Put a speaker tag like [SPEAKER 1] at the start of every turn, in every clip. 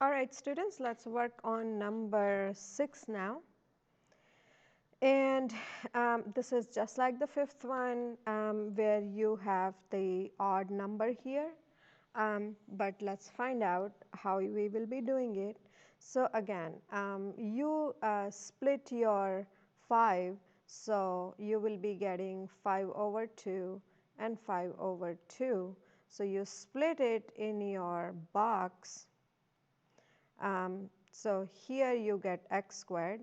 [SPEAKER 1] All right, students, let's work on number 6 now. And this is just like the fifth one where you have the odd number here. But let's find out how we will be doing it. So again, you split your 5, so you will be getting 5 over 2 and 5 over 2. So you split it in your box. So here you get x squared,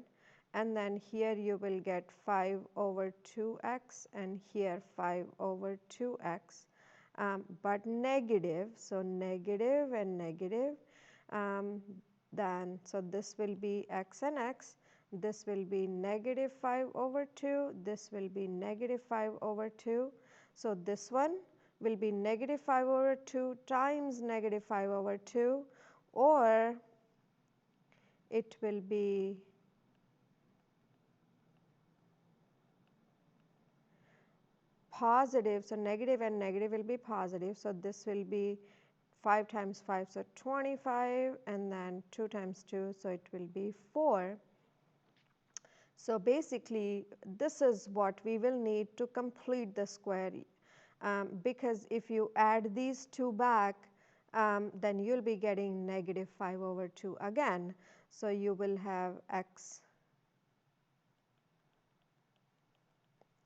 [SPEAKER 1] and then here you will get 5 over 2x, and here 5 over 2x, but negative. So negative and negative, then so this will be x and x. This will be negative 5 over 2. This will be negative 5 over 2. So this one will be negative 5 over 2 times negative 5 over 2, or it will be positive. So negative and negative will be positive. So this will be 5 times 5, so 25, and then 2 times 2, so it will be 4. So basically this is what we will need to complete the square, because if you add these two back, then you'll be getting negative 5 over 2 again. So you will have x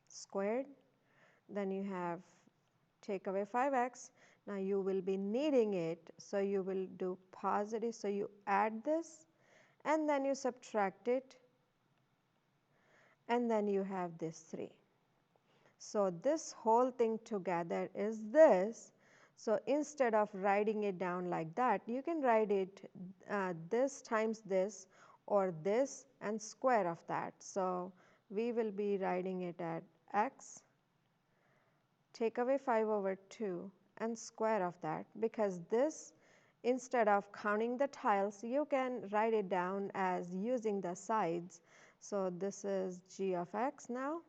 [SPEAKER 1] squared, then you have take away 5x. Now you will be needing it, so you will do positive. So you add this and then you subtract it, and then you have this 3. So this whole thing together is this. So instead of writing it down like that, you can write it this times this, or this and square of that. So we will be writing it at x, take away 5 over 2 and square of that, because this, instead of counting the tiles, you can write it down as using the sides. So this is g of x now,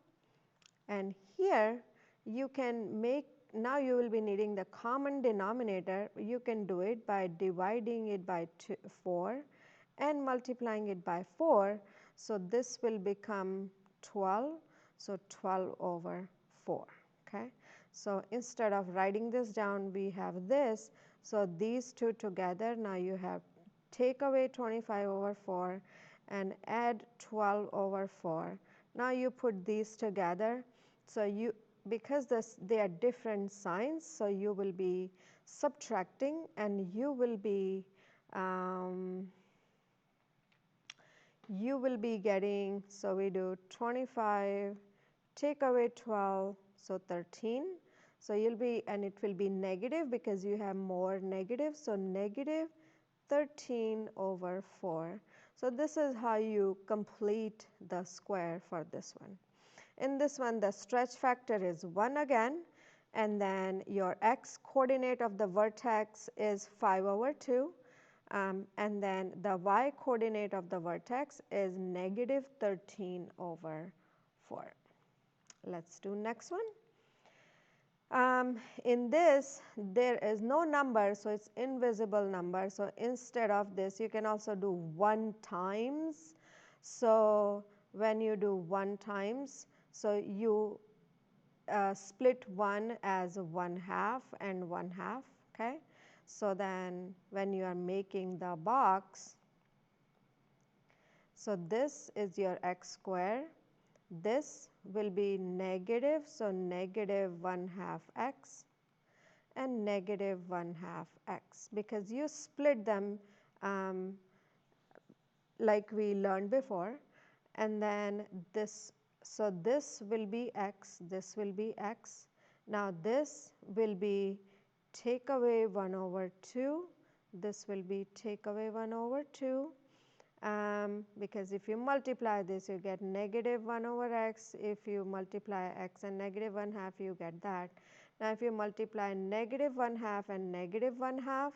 [SPEAKER 1] and here you can make, now you will be needing the common denominator. You can do it by dividing it by 4 and multiplying it by 4. So this will become 12, so 12 over 4. Okay. So instead of writing this down, we have this. So these two together, now you have take away 25 over 4 and add 12 over 4. Now you put these together. So you, because they are different signs, so you will be subtracting, and you will be getting, so we do 25, take away 12, so 13. So you'll be, and it will be negative because you have more negative, so negative 13 over 4. So this is how you complete the square for this one. In this one, the stretch factor is 1 again, and then your x coordinate of the vertex is 5 over 2, and then the y coordinate of the vertex is negative 13 over 4. Let's do next one. In this, there is no number, so it's invisible number. So instead of this, you can also do 1 times. So when you do 1 times, so you split 1 as 1/2 and 1/2. Okay. So then when you are making the box, so this is your x square. This will be negative, so negative 1/2 x and negative 1/2 x, because you split them like we learned before. And then this, so this will be x, this will be x. Now this will be take away 1 over 2, this will be take away 1 over 2, because if you multiply this, you get negative 1 over x. If you multiply x and negative 1/2, you get that. Now if you multiply negative 1/2 and negative 1/2,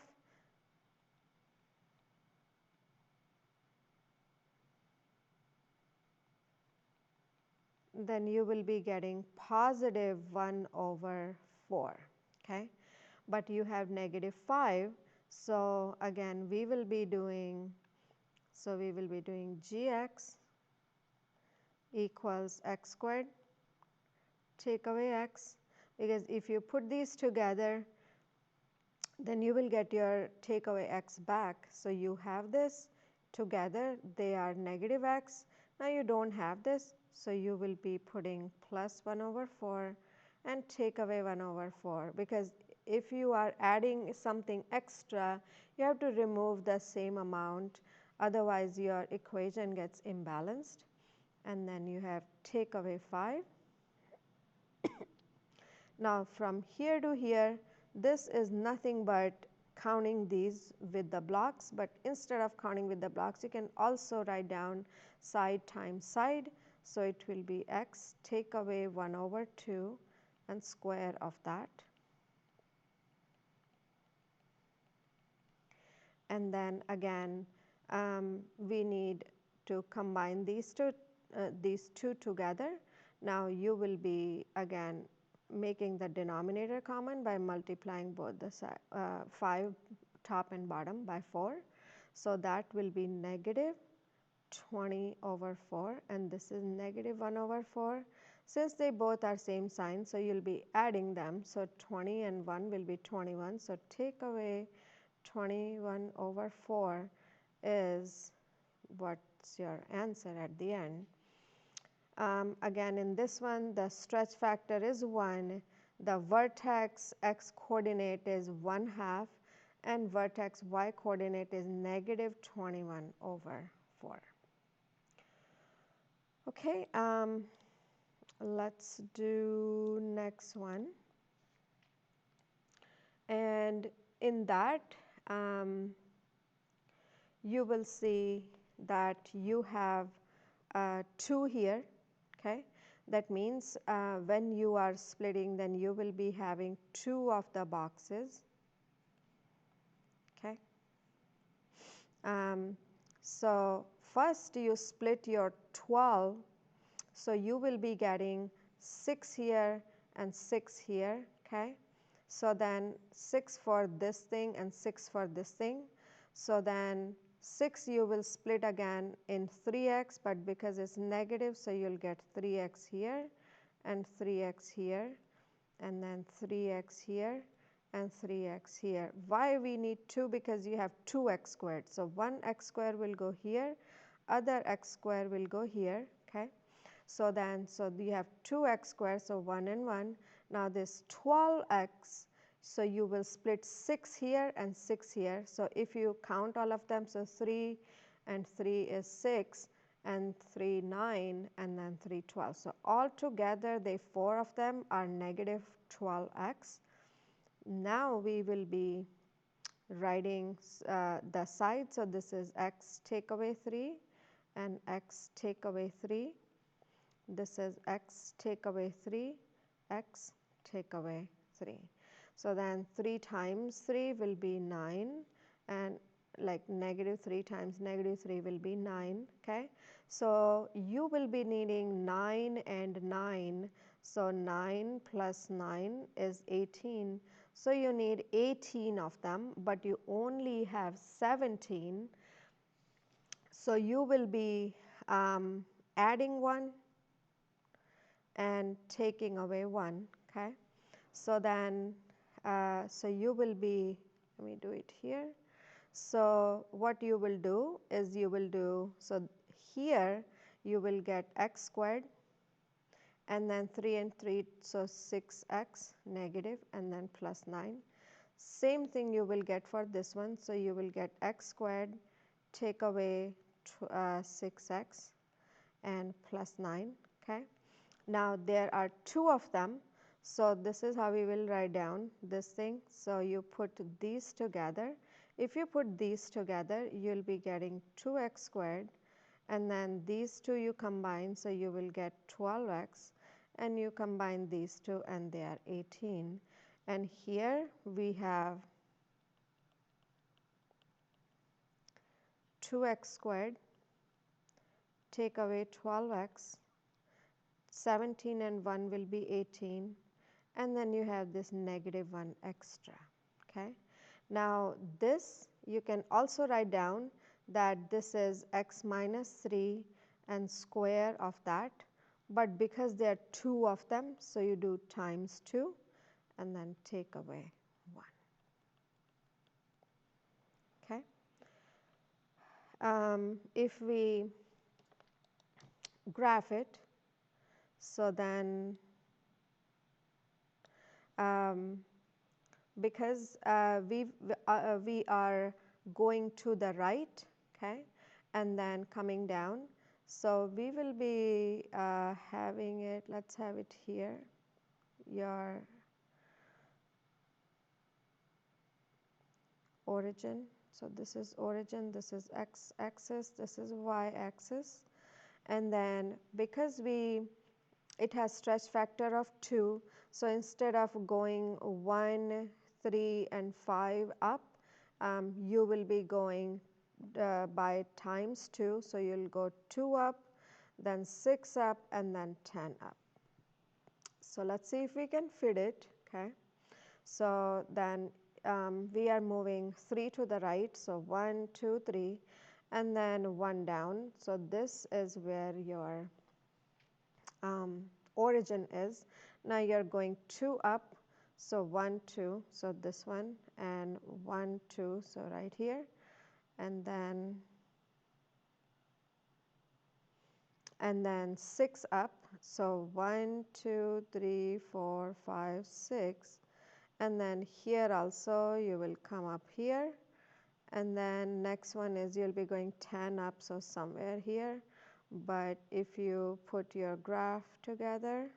[SPEAKER 1] then you will be getting positive 1 over 4. Okay. But you have negative 5, So again we will be doing, gx equals x squared, take away x, because if you put these together then you will get your take away x back. So you have this together, they are negative x. Now you don't have this, so you will be putting plus 1 over 4 and take away 1 over 4, because if you are adding something extra you have to remove the same amount, otherwise your equation gets imbalanced. And then you have take away 5. Now from here to here, this is nothing but counting these with the blocks, but instead of counting with the blocks you can also write down side times side. So it will be x take away 1 over 2 and square of that. And then again we need to combine these two together. Now you will be again making the denominator common by multiplying both the 5 top and bottom by 4. So that will be negative 20 over 4 and this is negative 1 over 4. Since they both are same sign, so you will be adding them. So 20 and 1 will be 21. So take away 21 over 4 is what's your answer at the end. Again in this one the stretch factor is 1, the vertex x coordinate is 1/2 and vertex y coordinate is negative 21 over 4. Okay, let's do next one. And in that you will see that you have 2 here. Okay, that means when you are splitting then you will be having 2 of the boxes. Okay, so first you split your 12, so you will be getting 6 here and 6 here. Okay, so then 6 for this thing and 6 for this thing. So then 6 you will split again in 3x, but because it's negative so you'll get 3x here and 3x here and then 3x here and 3x here. Why we need 2? Because you have 2x squared. So one x square will go here, other x square will go here. Okay, so then you have 2x squared, so 1 and 1. Now this 12x, so you will split 6 here and 6 here. So if you count all of them, so 3 and 3 is 6 and 3 9 and then 3 12. So all together they 4 of them are negative 12x. Now we will be writing the side. So this is x take away 3 and x take away 3. This is x take away 3, x take away 3. So then 3 times 3 will be 9 and like negative 3 times negative 3 will be 9. Okay, so you will be needing 9 and 9. So 9 plus 9 is 18. So you need 18 of them, but you only have 17. So you will be adding 1 and taking away 1. Okay, so then so you will be, let me do it here. So what you will do is you will do, so here you will get x squared and then 3 and 3, so 6x negative and then plus 9. Same thing you will get for this one. So you will get x squared take away 6x and plus 9. Okay, now there are 2 of them, so this is how we will write down this thing. So you put these together. If you put these together you will be getting 2x squared and then these two you combine, so you will get 12x, and you combine these two and they are 18. And here we have 2x squared take away 12x, 17 and 1 will be 18, and then you have this negative 1 extra. Okay, Now this you can also write down that this is x minus 3 and square of that, but because there are two of them, so you do times 2 and then take away 1. Okay. If we graph it, so then because we are going to the right, okay, and then coming down, so we will be having it, let's have it here, your origin. So this is origin, this is x axis, this is y axis, and then because it has stretch factor of 2, so instead of going 1, 3 and 5 up, you will be going by times 2, so you will go 2 up, then 6 up and then 10 up. So let's see if we can fit it. Okay. So then we are moving 3 to the right, so 1, 2, 3 and then 1 down. So this is where your origin is. Now you are going 2 up, so 1, 2, so this one, and 1, 2, so right here, and then 6 up, so 1, 2, 3, 4, 5, 6, and then here also you will come up here, and then next one is you'll be going 10 up, so somewhere here. But if you put your graph together,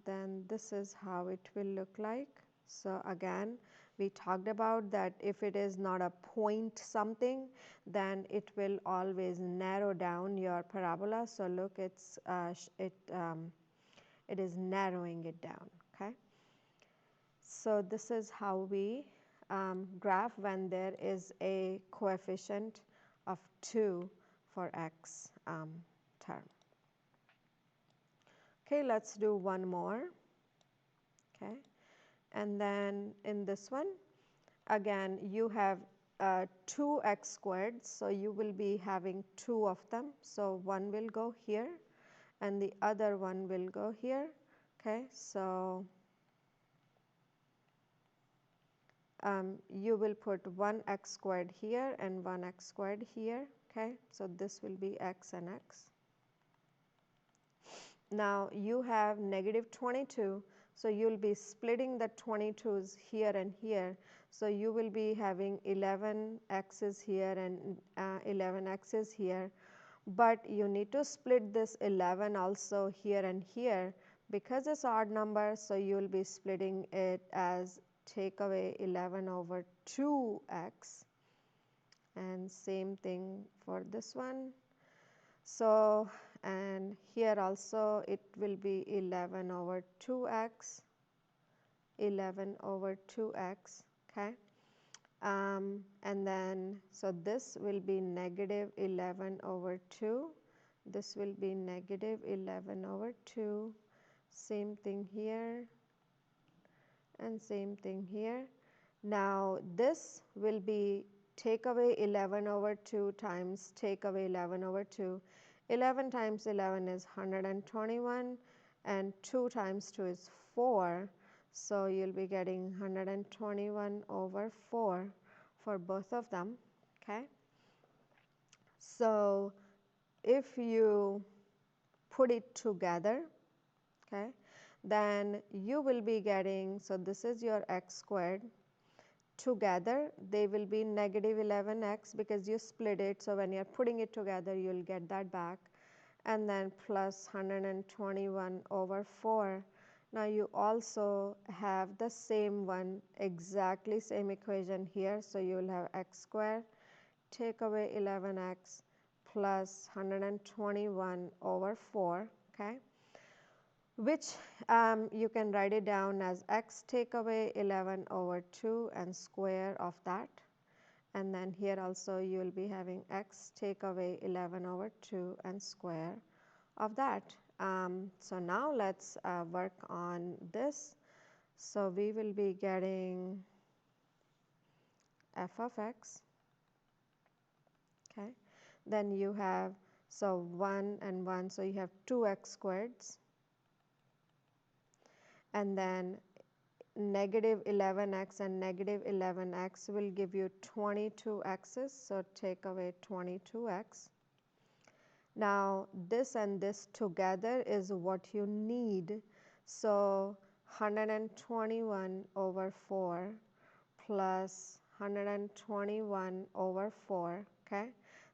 [SPEAKER 1] then this is how it will look like. So again, we talked about that if it is not a point something, then it will always narrow down your parabola. So look, it is narrowing it down. Okay. So this is how we graph when there is a coefficient of 2 for x term. Okay, let's do one more. Okay, and then in this one, again you have 2x squared, so you will be having 2 of them. So one will go here and the other one will go here. Okay, so you will put 1x squared here and 1x squared here. Okay, so this will be x and x. Now you have negative 22, so you will be splitting the 22s here and here. So you will be having 11 x's here and 11 x's here, but you need to split this 11 also here and here because it's odd number, so you will be splitting it as take away 11 over 2x, and same thing for this one. So and here also it will be 11 over 2x, 11 over 2x. Okay, and then so this will be negative 11 over 2, this will be negative 11 over 2, same thing here and same thing here. Now this will be take away 11 over 2 times take away 11 over 2. 11 times 11 is 121 and 2 times 2 is 4. So you'll be getting 121 over 4 for both of them. Okay. So if you put it together, okay, then you will be getting, so this is your x squared. Together they will be negative 11x because you split it, so when you are putting it together you will get that back, and then plus 121 over 4. Now you also have the same one, exactly same equation here, so you will have x squared take away 11x plus 121 over 4. Okay, which you can write it down as x take away 11 over 2 and square of that, and then here also you will be having x take away 11 over 2 and square of that. So now let's work on this. So we will be getting f of x, okay. Then you have, so 1 and 1, so you have 2x squareds, and then negative 11x and negative 11x will give you 22x's, so take away 22x. Now this and this together is what you need, so 121 over 4 plus 121 over 4, okay,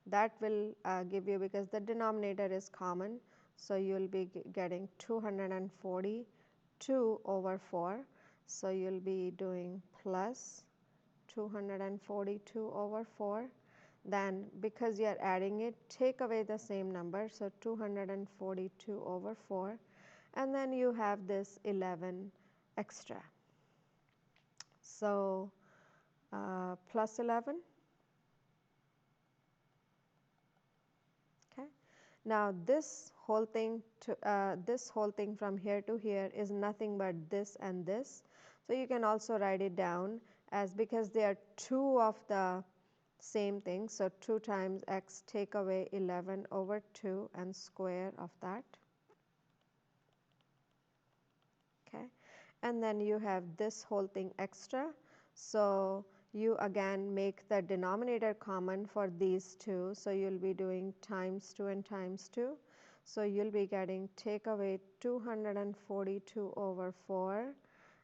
[SPEAKER 1] that will give you, because the denominator is common, so you will be getting 242 over 4, so you will be doing plus 242 over 4. Then because you are adding it, take away the same number, so 242 over 4, and then you have this 11 extra. So plus 11, okay. Now this whole thing from here to here is nothing but this and this, so you can also write it down as, because they are two of the same thing, so 2 times x, take away 11 over 2 and square of that, okay. And then you have this whole thing extra, so you again make the denominator common for these two, so you will be doing times 2 and times 2, so you will be getting take away 242 over 4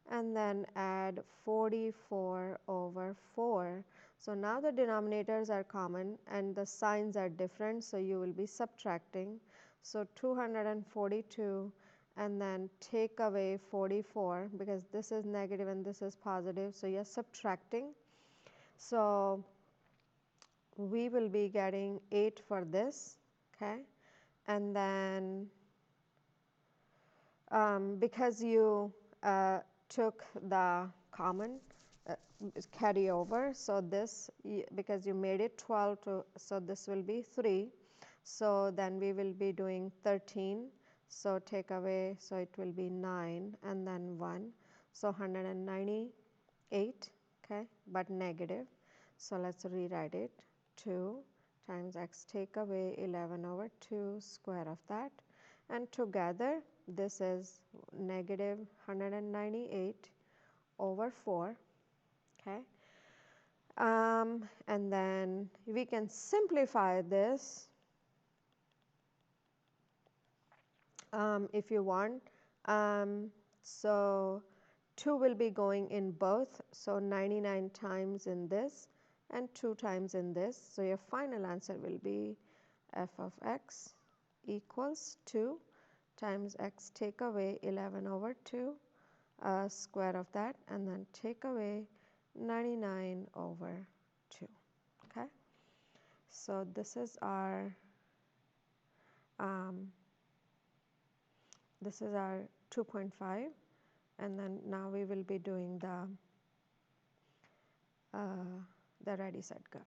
[SPEAKER 1] and then add 44 over 4. So now the denominators are common and the signs are different, so you will be subtracting. So 242 and then take away 44, because this is negative and this is positive, so you are subtracting. So we will be getting 8 for this, okay, and then because you took the common carry over, so this, because you made it 12 to, so this will be 3, so then we will be doing 13, so take away, so it will be 9 and then 1, so 198, okay, but negative, so let's rewrite it, 2 times x, take away 11 over 2 square of that, and together this is negative 198 over 4, okay. And then we can simplify this if you want. So 2 will be going in both, so 99 times in this and 2 times in this, so your final answer will be f of x equals 2 times x, take away 11 over 2 square of that, and then take away 99 over 2, okay. So this is our 2.5, and then now we will be doing the ready set go.